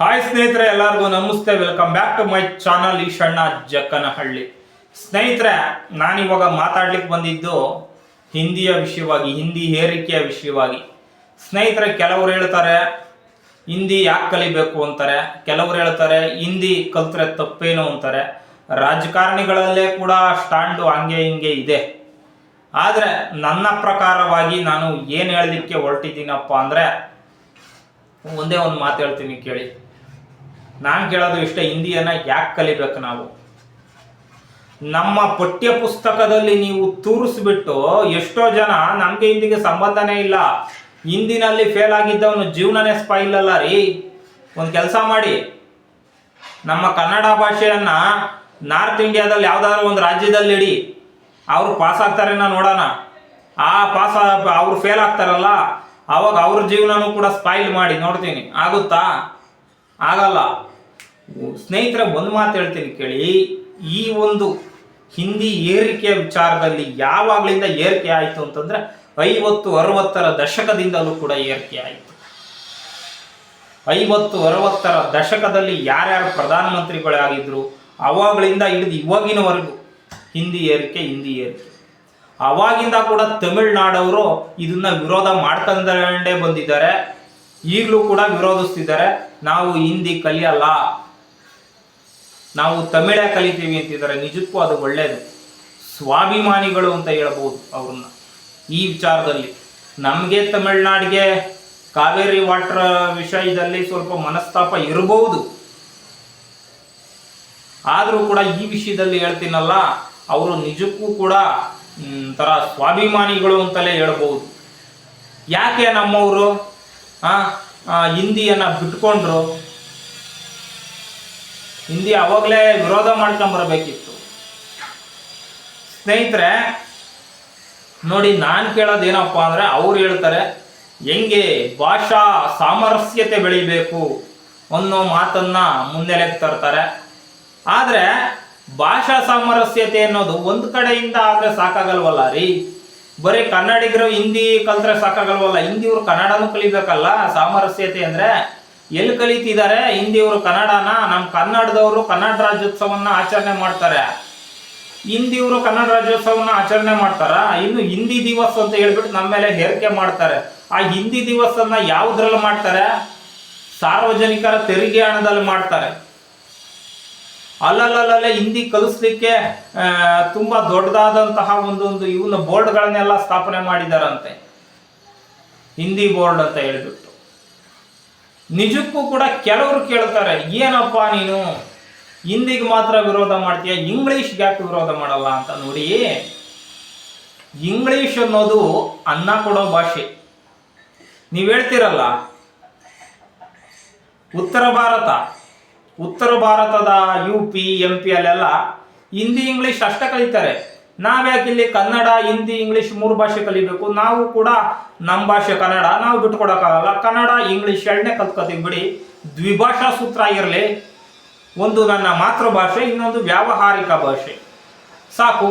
Hi ಸ್ನೇಹಿತರೆ, ಎಲ್ಲರಿಗೂ ನಮಸ್ತೆ. Welcome back to my channel Eshanna Jakkanahalli. ಸ್ನೇಹಿತರೆ, ನಾನಿವಾಗ ಮಾತಾಡ್ಲಿಕ್ಕೆ ಬಂದಿದ್ದು ಹಿಂದಿಯ ವಿಷಯವಾಗಿ, ಹಿಂದಿ ಹೇರಿಕೆಯ ವಿಷಯವಾಗಿ. ಸ್ನೇಹಿತರೆ, ಕೆಲವರು ಹೇಳ್ತಾರೆ ಹಿಂದಿ ಯಾಕೆ ಕಲಿಬೇಕು ಅಂತಾರೆ, ಕೆಲವರು ಹೇಳ್ತಾರೆ ಹಿಂದಿ ಕಲ್ತ್ರೆ ತಪ್ಪೇನು ಅಂತಾರೆ. ರಾಜಕಾರಣಿಗಳಲ್ಲೇ ಕೂಡ ಸ್ಟ್ಯಾಂಡು ಹಂಗೆ ಹಿಂಗೆ ಇದೆ. ಆದರೆ ನನ್ನ ಪ್ರಕಾರವಾಗಿ ನಾನು ಏನು ಹೇಳಲಿಕ್ಕೆ ಹೊರಟಿದ್ದೀನಪ್ಪ ಅಂದರೆ ಒಂದೇ ಒಂದು ಮಾತು ಹೇಳ್ತೀನಿ ಕೇಳಿ. ನಾನು ಕೇಳೋದು ಇಷ್ಟ, ಹಿಂದಿಯನ್ನು ಯಾಕೆ ಕಲಿಬೇಕು ನಾವು? ನಮ್ಮ ಪಠ್ಯ ಪುಸ್ತಕದಲ್ಲಿ ನೀವು ತೂರಿಸ್ಬಿಟ್ಟು ಎಷ್ಟೋ ಜನ ನಮಗೆ ಹಿಂದಿಗೆ ಸಂಬಂಧನೇ ಇಲ್ಲ, ಹಿಂದಿನಲ್ಲಿ ಫೇಲ್ ಆಗಿದ್ದವನು ಜೀವನನೇ ಸ್ಪಾಯಿಲ್ ಅಲ್ಲ ರೀ. ಒಂದು ಕೆಲಸ ಮಾಡಿ, ನಮ್ಮ ಕನ್ನಡ ಭಾಷೆಯನ್ನ ನಾರ್ತ್ ಇಂಡಿಯಾದಲ್ಲಿ ಯಾವುದಾದ್ರೂ ಒಂದು ರಾಜ್ಯದಲ್ಲಿ ಇಡಿ, ಅವರು ಪಾಸ್ ಆಗ್ತಾರೇನೋ ನೋಡೋಣ. ಅವ್ರು ಫೇಲ್ ಆಗ್ತಾರಲ್ಲ, ಆವಾಗ ಅವ್ರ ಜೀವನನೂ ಕೂಡ ಸ್ಪಾಯಿಲ್ ಮಾಡಿ ನೋಡ್ತೀನಿ. ಆಗುತ್ತಾ? ಆಗಲ್ಲ. ಸ್ನೇಹಿತರೆ, ಒಂದು ಮಾತು ಹೇಳ್ತೀನಿ ಕೇಳಿ. ಈ ಒಂದು ಹಿಂದಿ ಏರಿಕೆಯ ವಿಚಾರದಲ್ಲಿ ಯಾವಾಗಲಿಂದ ಏರಿಕೆ ಆಯಿತು ಅಂತಂದರೆ 50-60ರ ದಶಕದಿಂದಲೂ ಕೂಡ ಏರಿಕೆ ಆಯಿತು. 50-60ರ ದಶಕದಲ್ಲಿ ಯಾರ್ಯಾರು ಪ್ರಧಾನಮಂತ್ರಿಗಳಾಗಿದ್ರು ಅವಾಗಲಿಂದ ಹಿಡಿದು ಇವಾಗಿನವರೆಗೂ ಹಿಂದಿ ಏರಿಕೆ. ಅವಾಗಿಂದ ಕೂಡ ತಮಿಳುನಾಡವರು ಇದನ್ನ ವಿರೋಧ ಮಾಡ್ಕೊಂಡೇ ಬಂದಿದ್ದಾರೆ, ಈಗಲೂ ಕೂಡ ವಿರೋಧಿಸ್ತಿದ್ದಾರೆ. ನಾವು ಹಿಂದಿ ಕಲಿಯಲ್ಲ, ನಾವು ತಮಿಳೇ ಕಲಿತೀವಿ ಅಂತಿದ್ದಾರೆ. ನಿಜಕ್ಕೂ ಅದು ಒಳ್ಳೆಯದು. ಸ್ವಾಭಿಮಾನಿಗಳು ಅಂತ ಹೇಳ್ಬೋದು ಅವ್ರನ್ನ ಈ ವಿಚಾರದಲ್ಲಿ. ನಮಗೆ ತಮಿಳ್ನಾಡಿಗೆ ಕಾವೇರಿ ವಾಟರ್ ವಿಷಯದಲ್ಲಿ ಸ್ವಲ್ಪ ಮನಸ್ತಾಪ ಇರಬಹುದು, ಆದರೂ ಕೂಡ ಈ ವಿಷಯದಲ್ಲಿ ಹೇಳ್ತೀನಲ್ಲ, ಅವರು ನಿಜಕ್ಕೂ ಕೂಡ ತರ ಸ್ವಾಭಿಮಾನಿಗಳು ಅಂತಲೇ ಹೇಳ್ಬೋದು. ಯಾಕೆ ನಮ್ಮವರು ಹಿಂದಿಯನ್ನು ಬಿಟ್ಕೊಂಡ್ರು? ಹಿಂದಿ ಅವಾಗಲೇ ವಿರೋಧ ಮಾಡ್ಕೊಂಬರ್ಬೇಕಿತ್ತು. ಸ್ನೇಹಿತರೆ ನೋಡಿ, ನಾನು ಕೇಳೋದೇನಪ್ಪ ಅಂದರೆ, ಅವ್ರು ಹೇಳ್ತಾರೆ ಹೆಂಗೆ ಭಾಷಾ ಸಾಮರಸ್ಯತೆ ಬೆಳಿಬೇಕು ಅನ್ನೋ ಮಾತನ್ನ ಮುನ್ನೆಲೆಗೆ ತರ್ತಾರೆ. ಆದರೆ ಭಾಷಾ ಸಾಮರಸ್ಯತೆ ಅನ್ನೋದು ಒಂದು ಕಡೆಯಿಂದ ಆದರೆ ಸಾಕಾಗಲ್ವಲ್ಲ ರೀ. ಬರೀ ಕನ್ನಡಿಗರು ಹಿಂದಿ ಕಲ್ತ್ರೆ ಸಾಕಾಗಲ್ವಲ್ಲ, ಹಿಂದಿಯವರು ಕನ್ನಡನೂ ಕಲಿಬೇಕಲ್ಲ. ಸಾಮರಸ್ಯತೆ ಅಂದರೆ ಎಲ್ಲಿ ಕಲಿತಿದ್ದಾರೆ ಹಿಂದಿಯವರು ಕನ್ನಡನ? ನಮ್ಮ ಕನ್ನಡದವರು ಕನ್ನಡ ರಾಜ್ಯೋತ್ಸವನ್ನ ಆಚರಣೆ ಮಾಡ್ತಾರೆ, ಹಿಂದಿಯವರು ಕನ್ನಡ ರಾಜ್ಯೋತ್ಸವನ್ನ ಆಚರಣೆ ಮಾಡ್ತಾರ. ಇನ್ನು ಹಿಂದಿ ದಿವಸ ಅಂತ ಹೇಳ್ಬಿಟ್ಟು ನಮ್ಮ ಮೇಲೆ ಹೇರಿಕೆ ಮಾಡ್ತಾರೆ. ಆ ಹಿಂದಿ ದಿವಸನ್ನ ಯಾವುದ್ರಲ್ಲಿ ಮಾಡ್ತಾರೆ? ಸಾರ್ವಜನಿಕರ ತೆರಿಗೆ ಹಣದಲ್ಲಿ ಮಾಡ್ತಾರೆ. ಅಲ್ಲಲ್ಲೇ ಹಿಂದಿ ಕಲಿಸ್ಲಿಕ್ಕೆ ತುಂಬಾ ದೊಡ್ಡದಾದಂತಹ ಒಂದೊಂದು ಇವನ್ನ ಬೋರ್ಡ್ಗಳನ್ನೆಲ್ಲ ಸ್ಥಾಪನೆ ಮಾಡಿದಾರಂತೆ, ಹಿಂದಿ ಬೋರ್ಡ್ ಅಂತ ಹೇಳ್ಬಿಟ್ಟು. ನಿಜಕ್ಕೂ ಕೂಡ ಕೆಲವರು ಕೇಳ್ತಾರೆ, ಏನಪ್ಪ ನೀನು ಹಿಂದಿಗೆ ಮಾತ್ರ ವಿರೋಧ ಮಾಡ್ತೀಯ, ಇಂಗ್ಲಿಷ್ಗೆ ಯಾಕೆ ವಿರೋಧ ಮಾಡಲ್ಲ ಅಂತ. ನೋಡಿ, ಇಂಗ್ಲಿಷ್ ಅನ್ನೋದು ಅನ್ನ ಕೊಡೋ ಭಾಷೆ. ನೀವು ಹೇಳ್ತೀರಲ್ಲ, ಉತ್ತರ ಭಾರತದ UP MP ಅಲ್ಲೆಲ್ಲ ಹಿಂದಿ ಇಂಗ್ಲಿಷ್ ಅಷ್ಟೇ ಕಲಿತಾರೆ. ನಾವ್ಯಾಕೆ ಇಲ್ಲಿ ಕನ್ನಡ ಹಿಂದಿ ಇಂಗ್ಲಿಷ್ 3 ಭಾಷೆ ಕಲಿಬೇಕು? ನಾವು ಕೂಡ ನಮ್ಮ ಭಾಷೆ ಕನ್ನಡ ನಾವು ಬಿಟ್ಕೊಡಕ್ಕಾಗಲ್ಲ. ಕನ್ನಡ ಇಂಗ್ಲಿಷ್ ಎರಡನೇ ಕಲ್ತ್ಕೋತೀವಿ ಬಿಡಿ. ದ್ವಿಭಾಷಾ ಸೂತ್ರ ಇರಲಿ, ಒಂದು ನನ್ನ ಮಾತೃಭಾಷೆ, ಇನ್ನೊಂದು ವ್ಯಾವಹಾರಿಕ ಭಾಷೆ, ಸಾಕು.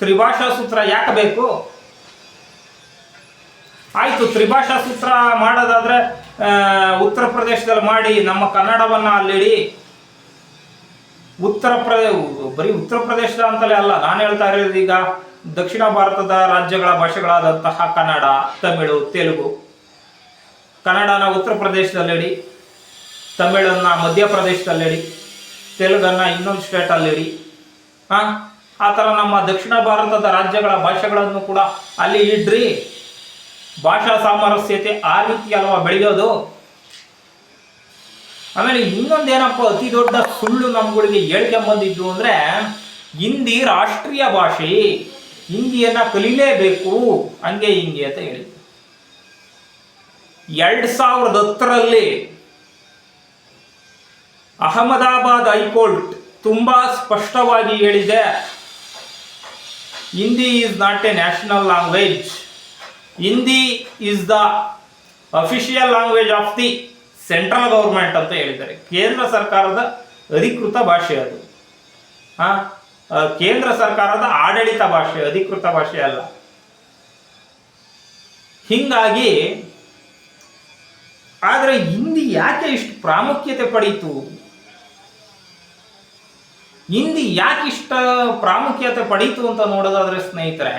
ತ್ರಿಭಾಷಾ ಸೂತ್ರ ಯಾಕೆ ಬೇಕು? ಆಯ್ತು, ತ್ರಿಭಾಷಾ ಸೂತ್ರ ಮಾಡೋದಾದ್ರೆ ಉತ್ತರ ಪ್ರದೇಶದಲ್ಲಿ ಮಾಡಿ, ನಮ್ಮ ಕನ್ನಡವನ್ನ ಅಲ್ಲಿಡಿ. ಬರೀ ಉತ್ತರ ಪ್ರದೇಶ ಅಂತಲೇ ಅಲ್ಲ, ನಾನು ಹೇಳ್ತಾ ಇರೋದು ಈಗ ದಕ್ಷಿಣ ಭಾರತದ ರಾಜ್ಯಗಳ ಭಾಷೆಗಳಾದಂತಹ ಕನ್ನಡ, ತಮಿಳು, ತೆಲುಗು. ಕನ್ನಡನ ಉತ್ತರ ಪ್ರದೇಶದಲ್ಲಿಡಿ, ತಮಿಳನ್ನ ಮಧ್ಯಪ್ರದೇಶದಲ್ಲಿಡಿ, ತೆಲುಗನ್ನ ಇನ್ನೊಂದು ಸ್ಟೇಟಲ್ಲಿಡಿ. ಆ ಥರ ನಮ್ಮ ದಕ್ಷಿಣ ಭಾರತದ ರಾಜ್ಯಗಳ ಭಾಷೆಗಳನ್ನು ಕೂಡ ಅಲ್ಲಿ ಇಡ್ರಿ. ಭಾಷಾ ಸಾಮರಸ್ಯತೆ ಆ ರೀತಿ ಅಲ್ವಾ ಬೆಳೆಯೋದು. ಆಮೇಲೆ ಇನ್ನೊಂದೇನಪ್ಪ ಅತಿ ದೊಡ್ಡ ಸುಳ್ಳು ನಮ್ಗಳಿಗೆ ಹೇಳ್ಕೊಂಬಂದಿದ್ದು ಅಂದರೆ, ಹಿಂದಿ ರಾಷ್ಟ್ರೀಯ ಭಾಷೆ, ಹಿಂದಿಯನ್ನ ಕಲಿಲೇಬೇಕು ಹಂಗೆ ಹಿಂಗೆ ಅಂತ ಹೇಳಿ. 2010ರಲ್ಲಿ ಅಹಮದಾಬಾದ್ ಹೈಕೋರ್ಟ್ ತುಂಬಾ ಸ್ಪಷ್ಟವಾಗಿ ಹೇಳಿದೆ, Hindi is not A national language. Hindi is the official language of the central government ಅಂತ ಹೇಳಿದ್ದಾರೆ. ಕೇಂದ್ರ ಸರ್ಕಾರದ ಅಧಿಕೃತ ಭಾಷೆ ಅದು. ಕೇಂದ್ರ ಸರ್ಕಾರದ ಆಡಳಿತ ಭಾಷೆ, ಅಧಿಕೃತ ಭಾಷೆ ಅಲ್ಲ. ಹೀಗಾಗಿ ಆದರೆ ಹಿಂದಿ ಯಾಕೆ ಇಷ್ಟು ಪ್ರಾಮುಖ್ಯತೆ ಪಡೀತು? ಹಿಂದಿ ಯಾಕೆ ಇಷ್ಟ ಪ್ರಾಮುಖ್ಯತೆ ಪಡೀತು ಅಂತ ನೋಡೋದಾದ್ರೆ ಸ್ನೇಹಿತರೆ,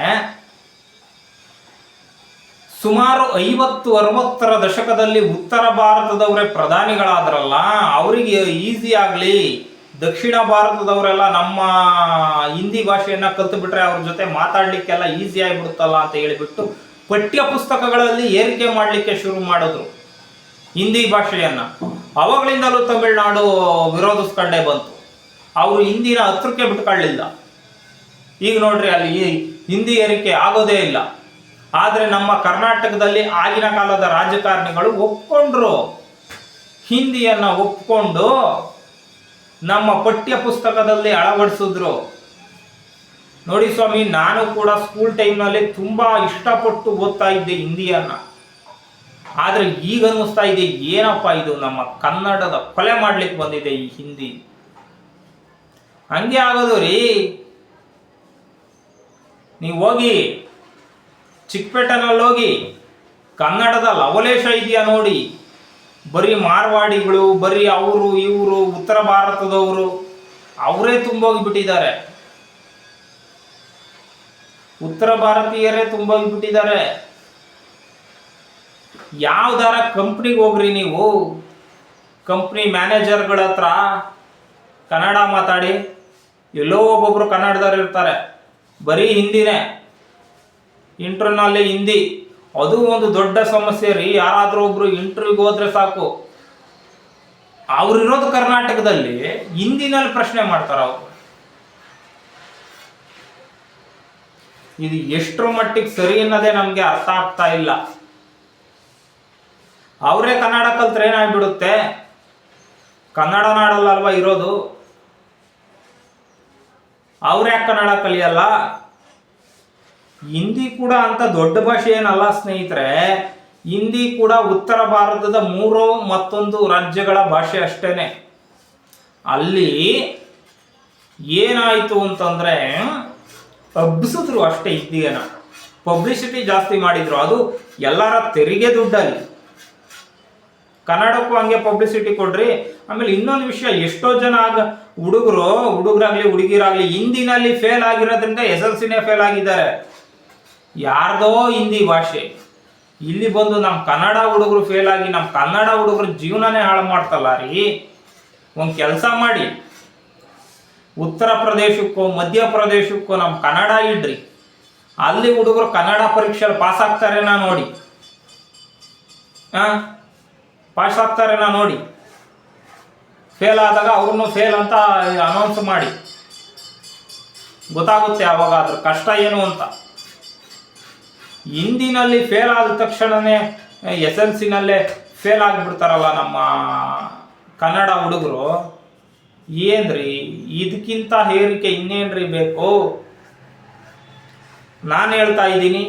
ಸುಮಾರು 50-60ರ ದಶಕದಲ್ಲಿ ಉತ್ತರ ಭಾರತದವರೇ ಪ್ರಧಾನಿಗಳಾದ್ರಲ್ಲ, ಅವರಿಗೆ ಈಸಿ ಆಗಲಿ, ದಕ್ಷಿಣ ಭಾರತದವರೆಲ್ಲ ನಮ್ಮ ಹಿಂದಿ ಭಾಷೆಯನ್ನ ಕಲ್ತು ಬಿಟ್ರೆ ಅವ್ರ ಜೊತೆ ಮಾತಾಡ್ಲಿಕ್ಕೆಲ್ಲ ಈಸಿ ಆಗಿಬಿಡುತ್ತಲ್ಲ ಅಂತ ಹೇಳಿಬಿಟ್ಟು ಪಠ್ಯ ಪುಸ್ತಕಗಳಲ್ಲಿ ಏರಿಕೆ ಮಾಡಲಿಕ್ಕೆ ಶುರು ಮಾಡಿದ್ರು ಹಿಂದಿ ಭಾಷೆಯನ್ನ. ಅವಾಗಳಿಂದಲೂ ತಮಿಳುನಾಡು ವಿರೋಧಿಸ್ಕೊಂಡೇ ಬಂತು. ಅವರು ಹಿಂದಿನ ಹತ್ರಕ್ಕೆ ಬಿಟ್ಕೊಳ್ಳಿಲ್ಲ. ಈಗ ನೋಡ್ರಿ, ಅಲ್ಲಿ ಹಿಂದಿ ಏರಿಕೆ ಆಗೋದೇ ಇಲ್ಲ. ಆದರೆ ನಮ್ಮ ಕರ್ನಾಟಕದಲ್ಲಿ ಆಗಿನ ಕಾಲದ ರಾಜಕಾರಣಿಗಳು ಒಪ್ಕೊಂಡ್ರು, ಹಿಂದಿಯನ್ನ ಒಪ್ಕೊಂಡು ನಮ್ಮ ಪಠ್ಯ ಪುಸ್ತಕದಲ್ಲಿ ಅಳವಡಿಸಿದ್ರು. ನೋಡಿ ಸ್ವಾಮಿ, ನಾನು ಕೂಡ ಸ್ಕೂಲ್ ಟೈಮ್ನಲ್ಲಿ ತುಂಬಾ ಇಷ್ಟಪಟ್ಟು ಓದ್ತಾ ಇದ್ದೆ ಹಿಂದಿಯನ್ನ. ಆದ್ರೆ ಈಗ ಅನ್ನಿಸ್ತಾ ಇದೆ, ಏನಪ್ಪ ಇದು ನಮ್ಮ ಕನ್ನಡದ ಕೊಲೆ ಮಾಡ್ಲಿಕ್ಕೆ ಬಂದಿದೆ ಈ ಹಿಂದಿ. ಹಂಗೆ ಆಗೋದು ರೀ. ನೀವು ಹೋಗಿ ಚಿಕ್ಕಪೇಟೆನಲ್ಲಿ ಹೋಗಿ ಕನ್ನಡದ ಲವಲೇಶ ಇದೆಯಾ ನೋಡಿ. ಬರೀ ಮಾರ್ವಾಡಿಗಳು, ಬರೀ ಅವರು ಇವರು ಉತ್ತರ ಭಾರತದವರು ಅವರೇ ತುಂಬೋಗಿಬಿಟ್ಟಿದ್ದಾರೆ. ಉತ್ತರ ಭಾರತೀಯರೇ ತುಂಬೋಗಿಬಿಟ್ಟಿದ್ದಾರೆ. ಯಾವ್ದಾರ ಕಂಪ್ನಿಗೆ ಹೋಗ್ರಿ ನೀವು, ಕಂಪ್ನಿ ಮ್ಯಾನೇಜರ್ಗಳ ಹತ್ರ ಕನ್ನಡ ಮಾತಾಡಿ, ಎಲ್ಲೋ ಒಬ್ಬೊಬ್ರು ಕನ್ನಡದವ್ರು ಇರ್ತಾರೆ, ಬರೀ ಹಿಂದಿನೇ, ಇಂಟರ್ವ್ಯೂನಲ್ಲಿ ಹಿಂದಿ. ಅದು ಒಂದು ದೊಡ್ಡ ಸಮಸ್ಯೆ ರೀ. ಯಾರಾದ್ರೂ ಒಬ್ರು ಇಂಟರ್ವ್ಯೂಗೆ ಹೋದ್ರೆ ಸಾಕು, ಅವ್ರಿರೋದು ಕರ್ನಾಟಕದಲ್ಲಿ, ಹಿಂದಿನಲ್ಲಿ ಪ್ರಶ್ನೆ ಮಾಡ್ತಾರ ಅವರು. ಇದು ಎಷ್ಟರ ಮಟ್ಟಿಗೆ ಸರಿ ಅನ್ನೋದೇ ನಮ್ಗೆ ಅರ್ಥ ಆಗ್ತಾ ಇಲ್ಲ. ಅವರೇ ಕನ್ನಡ ಕಲ್ತ್ರೆ ಏನಾಗ್ಬಿಡುತ್ತೆ? ಕನ್ನಡ ನಾಡಲ್ಲ ಅಲ್ವಾ ಇರೋದು, ಅವ್ರ್ಯಾಕೆ ಕನ್ನಡ ಕಲಿಯಲ್ಲ? ಹಿಂದಿ ಕೂಡ ಅಂತ ದೊಡ್ಡ ಭಾಷೆ ಏನಲ್ಲ ಸ್ನೇಹಿತರೆ. ಹಿಂದಿ ಕೂಡ ಉತ್ತರ ಭಾರತದ 3 ಮತ್ತೊಂದು ರಾಜ್ಯಗಳ ಭಾಷೆ ಅಷ್ಟೇನೆ. ಅಲ್ಲಿ ಏನಾಯ್ತು ಅಂತಂದ್ರೆ, ಹಬ್ಬಿಸಿದ್ರು ಅಷ್ಟೇ ಹಿಂದಿಯನ್ನ, ಪಬ್ಲಿಸಿಟಿ ಜಾಸ್ತಿ ಮಾಡಿದ್ರು. ಅದು ಎಲ್ಲರ ತೆರಿಗೆ ದುಡ್ಡಲ್ಲಿ. ಕನ್ನಡಕ್ಕೂ ಹಂಗೆ ಪಬ್ಲಿಸಿಟಿ ಕೊಡ್ರಿ. ಆಮೇಲೆ ಇನ್ನೊಂದು ವಿಷಯ, ಎಷ್ಟೋ ಜನ ಹುಡುಗರಾಗ್ಲಿ ಹುಡುಗಿರಾಗ್ಲಿ ಹಿಂದಿನಲ್ಲಿ ಫೇಲ್ ಆಗಿರೋದ್ರಿಂದ SLCನೇ ಫೇಲ್ ಆಗಿದ್ದಾರೆ. ಯಾರ್ದೋ ಹಿಂದಿ ಭಾಷೆ ಇಲ್ಲಿ ಬಂದು ನಮ್ಮ ಕನ್ನಡ ಹುಡುಗರು ಫೇಲ್ ಆಗಿ ನಮ್ಮ ಕನ್ನಡ ಹುಡುಗರು ಜೀವನನೇ ಹಾಳು ಮಾಡ್ತಲ್ಲ ರೀ. ಒಂದು ಕೆಲಸ ಮಾಡಿ, ಉತ್ತರ ಪ್ರದೇಶಕ್ಕೋ ಮಧ್ಯಪ್ರದೇಶಕ್ಕೋ ನಮ್ಮ ಕನ್ನಡ ಇಡ್ರಿ, ಅಲ್ಲಿ ಹುಡುಗರು ಕನ್ನಡ ಪರೀಕ್ಷೆಯಲ್ಲಿ ಪಾಸ್ ಆಗ್ತಾರೇನಾ ನೋಡಿ. ಪಾಸ್ ಆಗ್ತಾರೇನಾ ನೋಡಿ. ಫೇಲ್ ಆದಾಗ ಅವ್ರನ್ನು ಫೇಲ್ ಅಂತ ಅನೌನ್ಸ್ ಮಾಡಿ, ಗೊತ್ತಾಗುತ್ತೆ ಅವಾಗ ಅದ್ರ ಕಷ್ಟ ಏನು ಅಂತ. ಹಿಂದಿನಲ್ಲಿ ಫೇಲ್ ಆದ ತಕ್ಷಣನೇ SLCನಲ್ಲೇ ಫೇಲ್ ಆಗಿಬಿಡ್ತಾರಲ್ಲ ನಮ್ಮ ಕನ್ನಡ ಹುಡುಗರು. ಏನ್ರಿ ಇದಕ್ಕಿಂತ ಹೇರಿಕೆ ಇನ್ನೇನ್ರಿ ಬೇಕು? ನಾನು ಹೇಳ್ತಾ ಇದ್ದೀನಿ,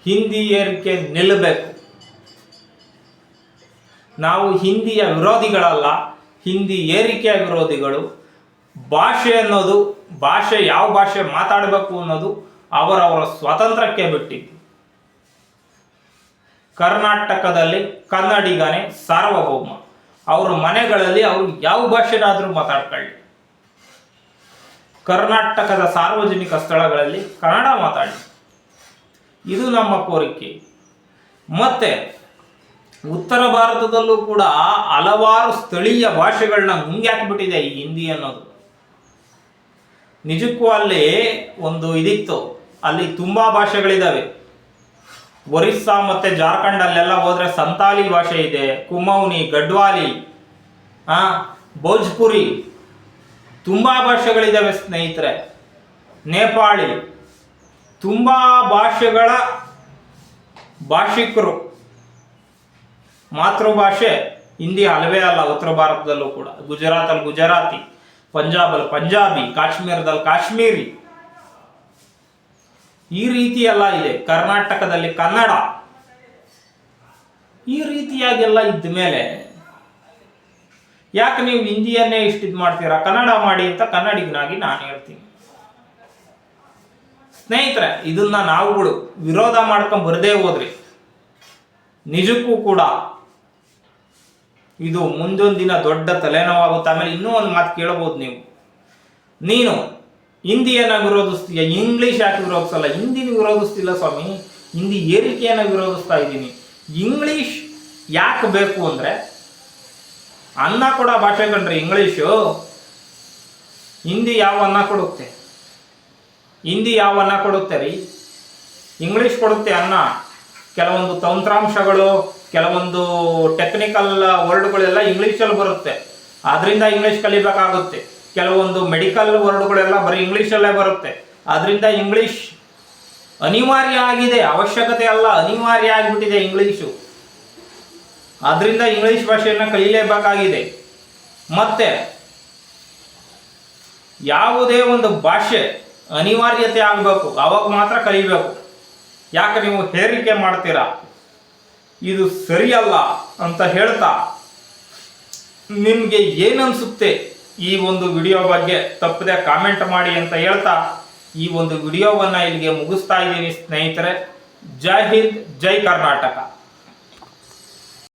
ಹಿಂದಿ ಏರಿಕೆ ನಿಲ್ಲಬೇಕು. ನಾವು ಹಿಂದಿಯ ವಿರೋಧಿಗಳಲ್ಲ, ಹಿಂದಿ ಏರಿಕೆಯ ವಿರೋಧಿಗಳು. ಭಾಷೆ ಅನ್ನೋದು, ಯಾವ ಭಾಷೆ ಮಾತಾಡಬೇಕು ಅನ್ನೋದು ಅವರವರ ಸ್ವಾತಂತ್ರ್ಯಕ್ಕೆ ಬಿಟ್ಟಿದ್ದು. ಕರ್ನಾಟಕದಲ್ಲಿ ಕನ್ನಡಿಗನೇ ಸಾರ್ವಭೌಮ. ಅವ್ರ ಮನೆಗಳಲ್ಲಿ ಅವರು ಯಾವ ಭಾಷೆನಾದ್ರೂ ಮಾತಾಡ್ಕೊಳ್ಳಿ. ಕರ್ನಾಟಕದ ಸಾರ್ವಜನಿಕ ಸ್ಥಳಗಳಲ್ಲಿ ಕನ್ನಡ ಮಾತಾಡಿ, ಇದು ನಮ್ಮ ಕೋರಿಕೆ. ಮತ್ತೆ ಉತ್ತರ ಭಾರತದಲ್ಲೂ ಕೂಡ ಹಲವಾರು ಸ್ಥಳೀಯ ಭಾಷೆಗಳನ್ನ ನುಂಗ್ಯಾಕ್ಬಿಟ್ಟಿದೆ ಈ ಹಿಂದಿ ಅನ್ನೋದು. ನಿಜಕ್ಕೂ ಅಲ್ಲಿ ಒಂದು ಇದಿತ್ತು, ಅಲ್ಲಿ ತುಂಬಾ ಭಾಷೆಗಳಿದಾವೆ. ಒರಿಸ್ಸಾ ಮತ್ತೆ ಜಾರ್ಖಂಡ್ ಅಲ್ಲೆಲ್ಲ ಹೋದ್ರೆ ಸಂತಾಲಿ ಭಾಷೆ ಇದೆ, ಕುಮೌನಿ, ಗಡ್ವಾಲಿ, ಭೋಜ್ಪುರಿ, ತುಂಬಾ ಭಾಷೆಗಳಿದಾವೆ ಸ್ನೇಹಿತರೆ. ನೇಪಾಳಿ, ತುಂಬಾ ಭಾಷೆಗಳ ಭಾಷಿಕರು. ಮಾತೃಭಾಷೆ ಹಿಂದಿ ಅಲ್ಲವೇ ಅಲ್ಲ. ಉತ್ತರ ಭಾರತದಲ್ಲೂ ಕೂಡ ಗುಜರಾತಲ್ಲಿ ಗುಜರಾತಿ, ಪಂಜಾಬಲ್ಲಿ ಪಂಜಾಬಿ, ಕಾಶ್ಮೀರದಲ್ಲಿ ಕಾಶ್ಮೀರಿ, ಈ ರೀತಿ ಎಲ್ಲ ಇದೆ. ಕರ್ನಾಟಕದಲ್ಲಿ ಕನ್ನಡ. ಈ ರೀತಿಯಾಗೆಲ್ಲ ಇದ್ದ ಮೇಲೆ ಯಾಕೆ ನೀವು ಹಿಂದಿಯನ್ನೇ ಇಷ್ಟಿದ್ ಮಾಡ್ತೀರಾ? ಕನ್ನಡ ಮಾಡಿ ಅಂತ ಕನ್ನಡಿಗನಾಗಿ ನಾನು ಹೇಳ್ತೀನಿ. ಸ್ನೇಹಿತರೆ, ಇದನ್ನ ನಾವುಗಳು ವಿರೋಧ ಮಾಡ್ಕೊಂಡ್ ಬರದೇ ಹೋದ್ರಿ ನಿಜಕ್ಕೂ ಕೂಡ ಇದು ಮುಂದೊಂದು ದಿನ ದೊಡ್ಡ ತಲೆನೋವಾಗುತ್ತೆ. ಆಮೇಲೆ ಇನ್ನೂ ಒಂದು ಮಾತು ಕೇಳಬಹುದು ನೀನು ಹಿಂದಿಯನ್ನು ವಿರೋಧಿಸ್ತೀಯ, ಇಂಗ್ಲೀಷ್ ಯಾಕೆ ವಿರೋಧಿಸಲ್ಲ? ಹಿಂದಿನ ವಿರೋಧಿಸ್ತಿಲ್ಲ ಸ್ವಾಮಿ, ಹಿಂದಿ ಏರಿಕೆಯನ್ನು ವಿರೋಧಿಸ್ತಾ ಇದ್ದೀನಿ. ಇಂಗ್ಲೀಷ್ ಯಾಕೆ ಬೇಕು ಅಂದರೆ ಅನ್ನ ಕೊಡೋ ಭಾಷೆ ಕಂಡ್ರೆ ಇಂಗ್ಲೀಷು. ಹಿಂದಿ ಯಾವ ಅನ್ನ ಕೊಡುತ್ತೆ? ಹಿಂದಿ ಯಾವ ಅನ್ನ ಕೊಡುತ್ತೆ ರೀ? ಇಂಗ್ಲೀಷ್ ಕೊಡುತ್ತೆ ಅನ್ನ. ಕೆಲವೊಂದು ತಂತ್ರಾಂಶಗಳು, ಕೆಲವೊಂದು ಟೆಕ್ನಿಕಲ್ ವರ್ಡ್ಗಳೆಲ್ಲ ಇಂಗ್ಲೀಷಲ್ಲಿ ಬರುತ್ತೆ, ಅದರಿಂದ ಇಂಗ್ಲೀಷ್ ಕಲಿಬೇಕಾಗುತ್ತೆ. ಕೆಲವೊಂದು ಮೆಡಿಕಲ್ ವರ್ಡ್ಗಳೆಲ್ಲ ಬರೀ ಇಂಗ್ಲೀಷಲ್ಲೇ ಬರುತ್ತೆ, ಅದರಿಂದ ಇಂಗ್ಲೀಷ್ ಅನಿವಾರ್ಯ ಆಗಿದೆ, ಅವಶ್ಯಕತೆ ಅಲ್ಲ, ಅನಿವಾರ್ಯ ಆಗಿಬಿಟ್ಟಿದೆ ಇಂಗ್ಲೀಷು. ಅದರಿಂದ ಇಂಗ್ಲೀಷ್ ಭಾಷೆಯನ್ನು ಕಲಿಯಲೇಬೇಕಾಗಿದೆ. ಮತ್ತೆ ಯಾವುದೇ ಒಂದು ಭಾಷೆ ಅನಿವಾರ್ಯತೆ ಆಗಬೇಕು, ಆವಾಗ ಮಾತ್ರ ಕಲಿಬೇಕು. ಯಾಕೆ ನೀವು ಹೇರಿಕೆ ಮಾಡ್ತೀರಾ? ಇದು ಸರಿಯಲ್ಲ ಅಂತ ಹೇಳ್ತಾ ನಿಮಗೆ ಏನನ್ಸುತ್ತೆ ಈ ಒಂದು ವಿಡಿಯೋ ಬಗ್ಗೆ ತಪ್ಪದೆ ಕಾಮೆಂಟ್ ಮಾಡಿ ಅಂತ ಹೇಳ್ತಾ ಈ ಒಂದು ವಿಡಿಯೋವನ್ನು ಇಲ್ಲಿಗೆ ಮುಗಿಸ್ತಾ ಇದ್ದೀನಿ ಸ್ನೇಹಿತರೆ. ಜೈ ಹಿಂದ್, ಜೈ ಕರ್ನಾಟಕ.